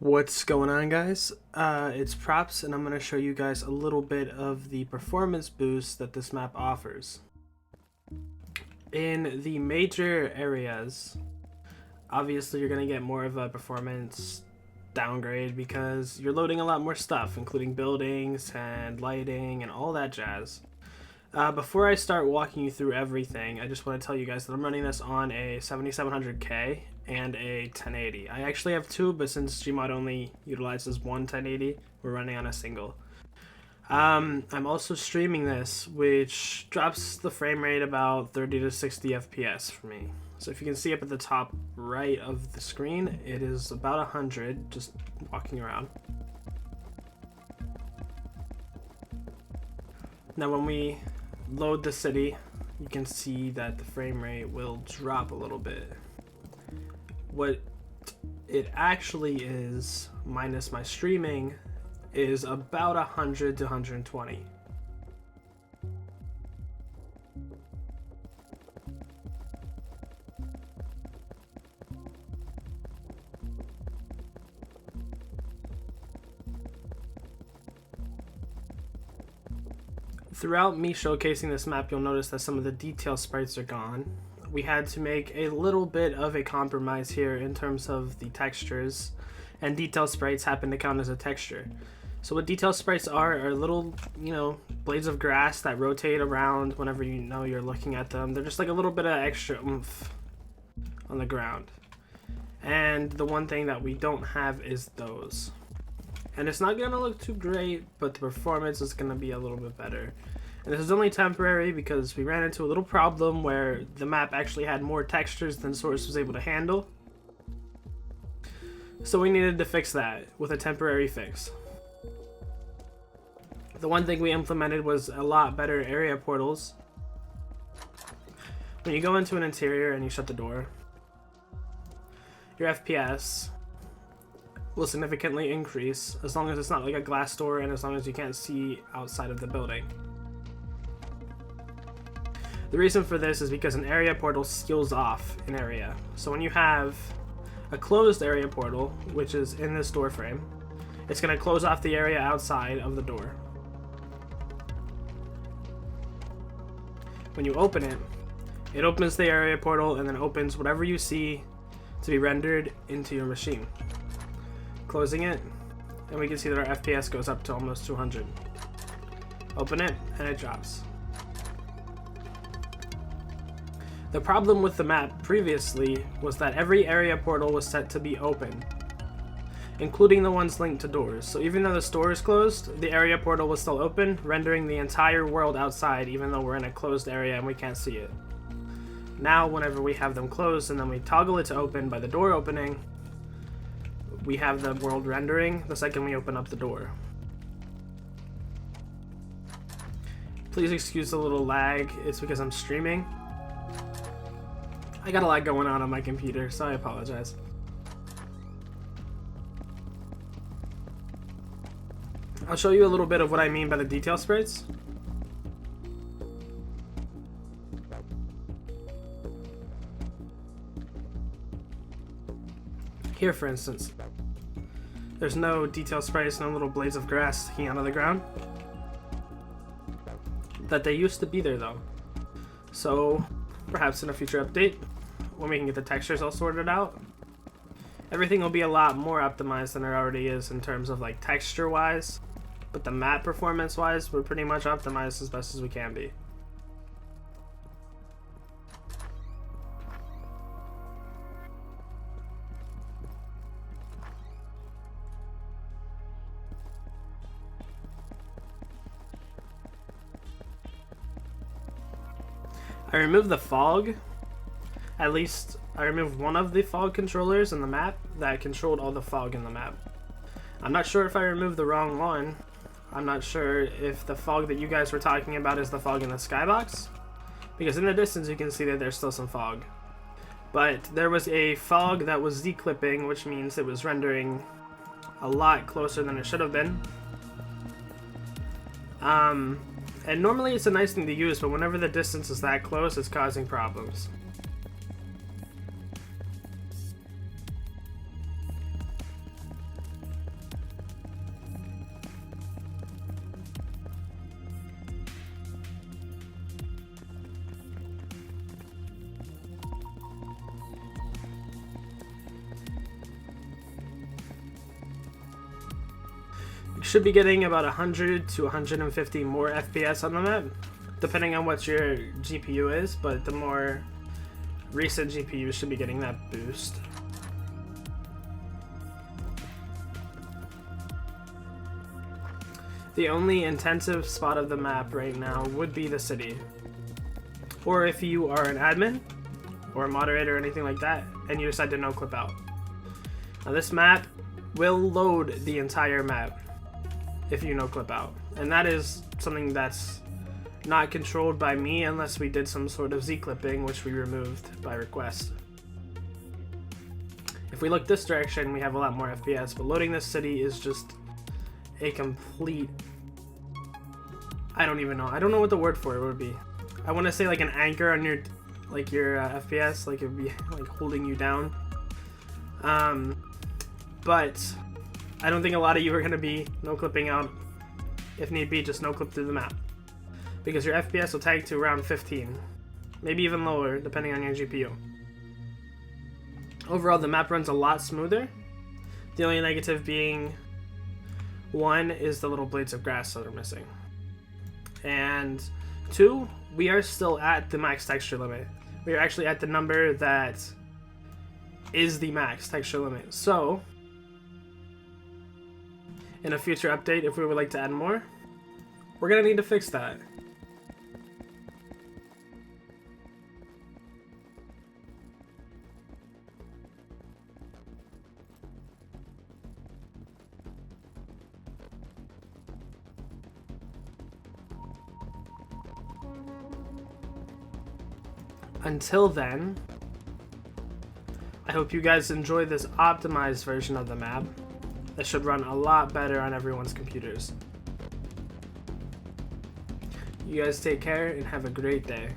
What's going on, guys? It's Props, and I'm going to show you guys a little bit of the performance boost that this map offers. In the major areas, obviously you're going to get more of a performance downgrade because you're loading a lot more stuff, including buildings and lighting and all that jazz. Before I start walking you through everything, I just want to tell you guys that I'm running this on a 7700K and a 1080. I actually have two, but since Gmod only utilizes one 1080, we're running on a single. I'm also streaming this, which drops the frame rate about 30 to 60 FPS for me. So if you can see up at the top right of the screen, it is about 100 just walking around. Now when we load the city, you can see that the frame rate will drop a little bit. What it actually is, minus my streaming, is about 100 to 120. Throughout me showcasing this map, you'll notice that some of the detail sprites are gone. We had to make a little bit of a compromise here in terms of the textures, and detail sprites happen to count as a texture. So what detail sprites are little, blades of grass that rotate around whenever you're looking at them. They're just like a little bit of extra oomph on the ground. And the one thing that we don't have is those. And it's not gonna look too great, but the performance is gonna be a little bit better. And this is only temporary because we ran into a little problem where the map actually had more textures than Source was able to handle. So we needed to fix that with a temporary fix. The one thing we implemented was a lot better area portals. When you go into an interior and you shut the door, your FPS will significantly increase as long as it's not like a glass door and as long as you can't see outside of the building. The reason for this is because an area portal seals off an area. So when you have a closed area portal, which is in this door frame, it's going to close off the area outside of the door. When you open it, it opens the area portal and then opens whatever you see to be rendered into your machine. Closing it, and we can see that our FPS goes up to almost 200. Open it, and it drops. The problem with the map previously was that every area portal was set to be open, including the ones linked to doors. So even though the store is closed, the area portal was still open, rendering the entire world outside even though we're in a closed area and we can't see it. Now whenever we have them closed and then we toggle it to open by the door opening, we have the world rendering the second we open up the door. Please excuse the little lag, it's because I'm streaming. I got a lot going on my computer, so I apologize. I'll show you a little bit of what I mean by the detail sprites. Here, for instance, there's no detail sprites, no little blades of grass sticking out of the ground. That they used to be there though. So perhaps in a future update, when we can get the textures all sorted out, everything will be a lot more optimized than it already is in terms of like texture wise, but the map performance wise, we're pretty much optimized as best as we can be. I removed the fog. At least I removed one of the fog controllers in the map that controlled all the fog in the map. I'm not sure if I removed the wrong one. I'm not sure if the fog that you guys were talking about is the fog in the skybox, because in the distance you can see that there's still some fog. But there was a fog that was Z-clipping, which means it was rendering a lot closer than it should have been. And normally it's a nice thing to use, but whenever the distance is that close, it's causing problems. should be getting about 100 to 150 more FPS on the map, depending on what your GPU is, but the more recent GPUs should be getting that boost. The only intensive spot of the map right now would be the city. Or if you are an admin, or a moderator or anything like that, and you decide to no clip out. Now this map will load the entire map if you no clip out. And that is something that's not controlled by me unless we did some sort of Z clipping, which we removed by request. If we look this direction, we have a lot more FPS, but loading this city is just a complete... I don't even know. I don't know what the word for it would be. I want to say like an anchor on your FPS, like it'd be like holding you down. But I don't think a lot of you are going to be no clipping out. If need be, just no clip through the map, because your FPS will tag to around 15, maybe even lower depending on your GPU. Overall, the map runs a lot smoother. The only negative being, one is the little blades of grass that are missing, and two, we are still at the max texture limit. We are actually at the number that is the max texture limit. So in a future update, if we would like to add more, we're gonna need to fix that. Until then, I hope you guys enjoy this optimized version of the map that should run a lot better on everyone's computers. You guys take care and have a great day.